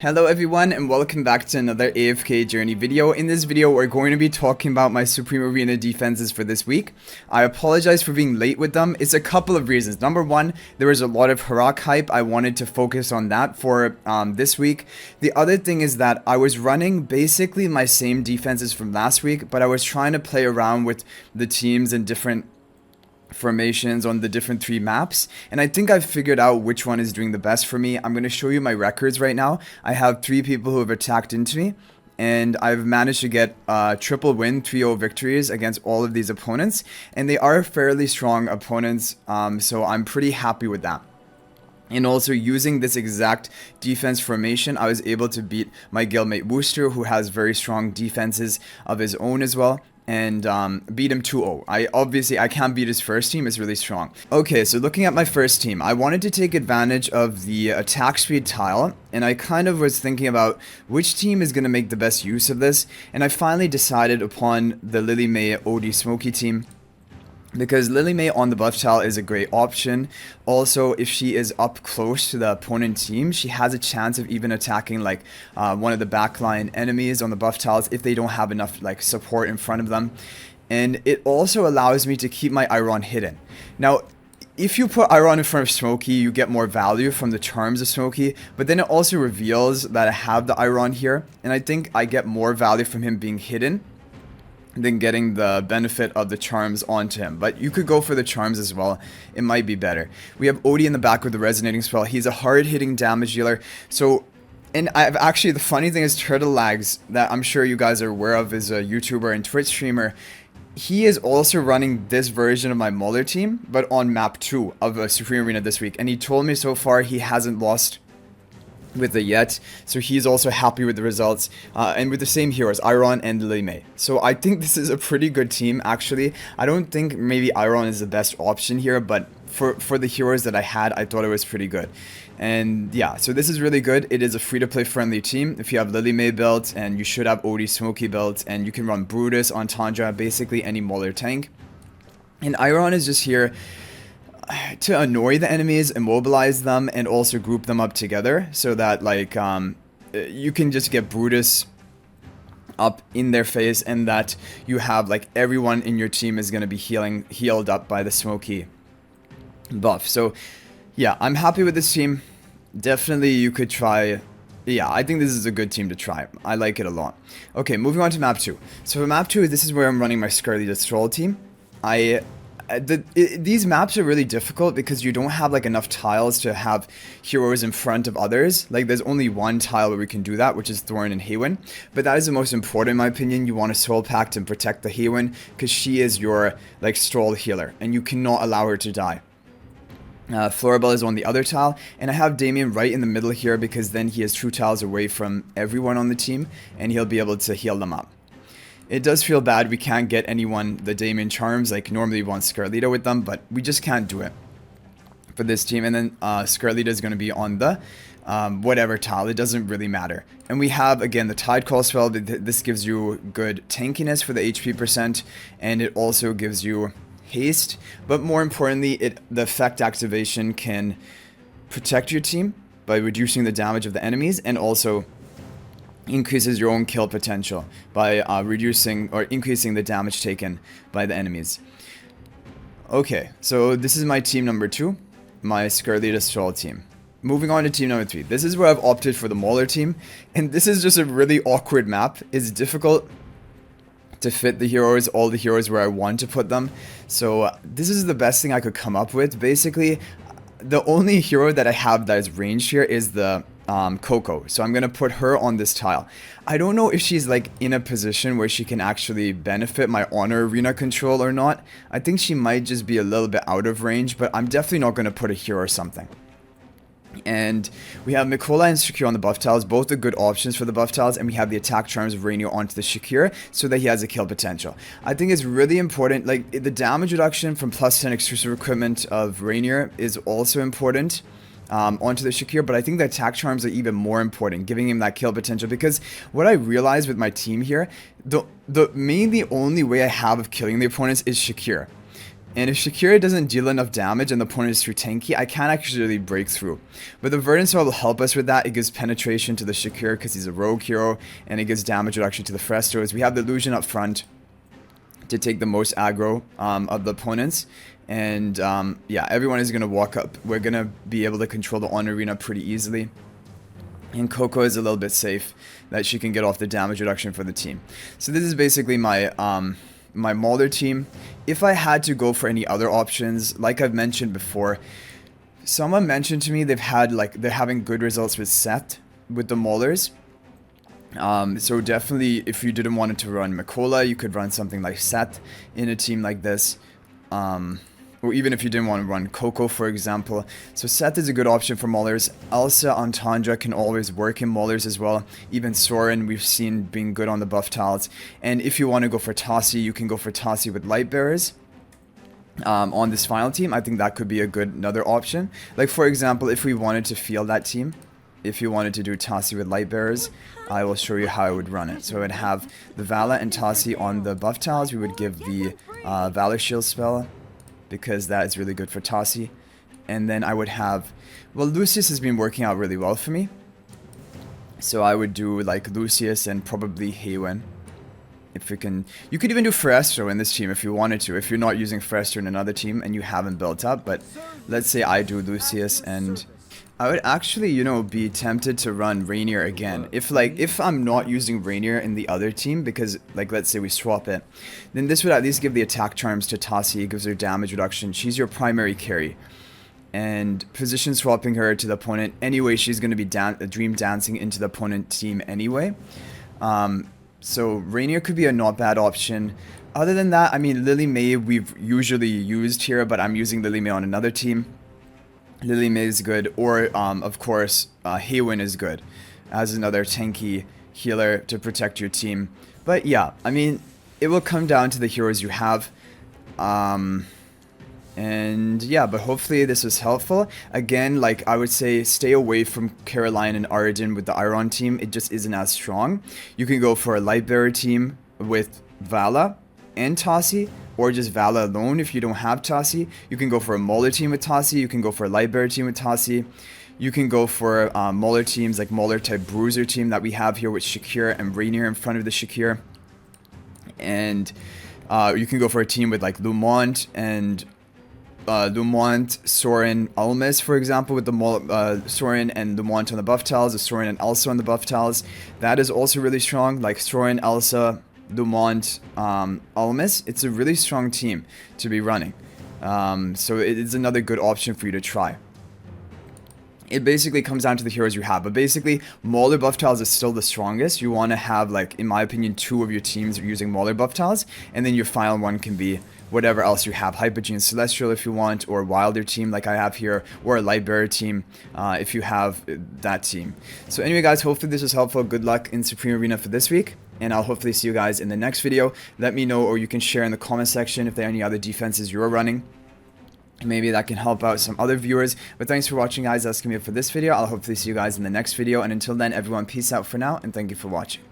Hello everyone and welcome back to another AFK journey video. In this video we're going to be talking about my Supreme Arena defenses for this week. I apologize for being late with them. It's a couple of reasons. Number one, there was a lot of Harak hype. I wanted to focus on that for this week. The other thing is that I was running basically my same defenses from last week, but I was trying to play around with the teams and different formations on the different three maps, and I think I've figured out which one is doing the best for me. I'm going to show you my records right now. I have 3 people who have attacked into me, and I've managed to get triple win, 3-0 victories against all of these opponents, and they are fairly strong opponents, so I'm pretty happy with that. And also using this exact defense formation, I was able to beat my guildmate Wooster, who has very strong defenses of his own as well, and beat him 2-0. I can't beat his first team, it's really strong. Okay, so looking at my first team, I wanted to take advantage of the attack speed tile, and I kind of was thinking about which team is going to make the best use of this, and I finally decided upon the Lily May OD Smoky team, because Lily May on the buff tile is a great option. Also, if she is up close to the opponent team, she has a chance of even attacking like one of the backline enemies on the buff tiles if they don't have enough like support in front of them. And it also allows me to keep my Iron hidden. Now, if you put Iron in front of Smokey, you get more value from the charms of Smokey, but then it also reveals that I have the Iron here, and I think I get more value from him being hidden than getting the benefit of the charms onto him. But you could go for the charms as well. It might be better. We have Odie in the back with the resonating spell. He's a hard-hitting damage dealer. So, and I've actually, the funny thing is Turtle Lags, that I'm sure you guys are aware of, is a YouTuber and Twitch streamer. He is also running this version of my Mauler team, but on map 2 of Supreme Arena this week. And he told me so far he hasn't lost with it yet, so he's also happy with the results, and with the same heroes, Iron and Lily May. So I think this is a pretty good team actually. I don't think maybe Iron is the best option here, but for the heroes that I had, I thought it was pretty good. And yeah, so this is really good. It is a free-to-play friendly team. If you have Lily May built, and you should have Odie Smoky built, and you can run Brutus on Tundra, basically any Mauler tank. And Iron is just here to annoy the enemies, immobilize them, and also group them up together so that like you can just get Brutus up in their face, and that you have like everyone in your team is going to be healed up by the Smoky buff. So yeah, I'm happy with this team. Definitely you could try. Yeah, I think this is a good team to try. I like it a lot. Okay, moving on to map 2. So for map 2, this is where I'm running my Scarly the Stroll team. These maps are really difficult because you don't have like enough tiles to have heroes in front of others. Like there's only one tile where we can do that, which is Thorn and Haywin. But that is the most important in my opinion. You want to Soul Pact and protect the Haywin because she is your like Stroll healer and you cannot allow her to die. Florabelle is on the other tile, and I have Damien right in the middle here because then he has 2 tiles away from everyone on the team and he'll be able to heal them up. It does feel bad we can't get anyone the Damien charms, like normally we want Scarlita with them, but we just can't do it for this team. And then Scarlita is going to be on the whatever tile, it doesn't really matter. And we have again the Tide Call spell. This gives you good tankiness for the HP percent, and it also gives you haste, but more importantly the effect activation can protect your team by reducing the damage of the enemies, and also increases your own kill potential by reducing or increasing the damage taken by the enemies. Okay, so this is my team number 2, my Scarlita Stroll team. Moving on to team number 3. This is where I've opted for the Mauler team, and this is just a really awkward map. It's difficult to fit the heroes, all the heroes where I want to put them. So this is the best thing I could come up with. Basically, the only hero that I have that is ranged here is the Coco, so I'm gonna put her on this tile. I don't know if she's like in a position where she can actually benefit my Honor Arena control or not. I think she might just be a little bit out of range, but I'm definitely not gonna put a hero or something. And we have Mikola and Shakir on the buff tiles, both are good options for the buff tiles, and we have the attack charms of Rainier onto the Shakir so that he has a kill potential. I think it's really important, like the damage reduction from +10 exclusive equipment of Rainier is also important onto the Shakir, but I think the attack charms are even more important, giving him that kill potential, because what I realized with my team here, the only way I have of killing the opponents is Shakir. And if Shakira doesn't deal enough damage and the opponent is too tanky, I can't actually break through. But the Verdant Sword will help us with that. It gives penetration to the Shakira because he's a rogue hero, and it gives damage reduction to the Frestos. We have the Illusion up front to take the most aggro of the opponents. And yeah, everyone is going to walk up. We're going to be able to control the on arena pretty easily. And Coco is a little bit safe that she can get off the damage reduction for the team. So this is basically my my Mauler team. If I had to go for any other options, like I've mentioned before, someone mentioned to me they're having good results with Seth with the Maulers. So definitely, if you didn't want to run Makola, you could run something like Seth in a team like this. Or even if you didn't want to run Coco, for example. So Seth is a good option for Maulers. Elsa on Tundra can always work in Maulers as well. Even Soren we've seen being good on the buff tiles. And if you want to go for Tasi, you can go for Tasi with Light Bearers. On this final team, I think that could be another option. Like for example, if we wanted to field that team, if you wanted to do Tasi with Light Bearers, I will show you how I would run it. So I would have the Vala and Tasi on the buff tiles. We would give the Valor Shield spell, because that is really good for Tasi. And then I would have, well, Lucius has been working out really well for me. So I would do like Lucius and probably Haywen. If we can, you could even do Frestro in this team if you wanted to, if you're not using Frestro in another team and you haven't built up. But let's say I do Lucius, and I would actually, you know, be tempted to run Rainier again. If I'm not using Rainier in the other team, because, like, let's say we swap it, then this would at least give the attack charms to Tasi. It gives her damage reduction. She's your primary carry. And position swapping her to the opponent, anyway, she's going to be dream dancing into the opponent team anyway. So Rainier could be a not bad option. Other than that, I mean, Lily May we've usually used here, but I'm using Lily May on another team. Lily May is good, or of course Haywen is good as another tanky healer to protect your team. But yeah, I mean, it will come down to the heroes you have. And yeah, but hopefully this was helpful. Again, like I would say, stay away from Caroline and Aridin with the Iron team. It just isn't as strong. You can go for a Lightbearer team with Vala and Tasi, or just Vala alone if you don't have Tasi. You can go for a Mauler team with Tasi. You can go for a Lightbearer team with Tasi. You can go for Mauler teams like Mauler type Bruiser team that we have here with Shakira and Rainier in front of the Shakira. And you can go for a team with like Lumont and Lumont, Soren, Almas, for example, with the Soren and Lumont on the buff tiles, the Soren and Elsa on the buff tiles. That is also really strong, like Soren, Elsa, Lumont, Almas. It's a really strong team to be running. So it is another good option for you to try. It basically comes down to the heroes you have, but basically Mauler buff tiles is still the strongest. You want to have, like, in my opinion, 2 of your teams are using Mauler buff tiles, and then your final one can be whatever else you have, Hypogean Celestial if you want, or Wilder team like I have here, or a Lightbearer team if you have that team. So anyway guys, hopefully this was helpful. Good luck in Supreme Arena for this week, and I'll hopefully see you guys in the next video. Let me know, or you can share in the comment section if there are any other defenses you're running. Maybe that can help out some other viewers. But thanks for watching guys. That's going to be it for this video. I'll hopefully see you guys in the next video, and until then, everyone, peace out for now, and thank you for watching.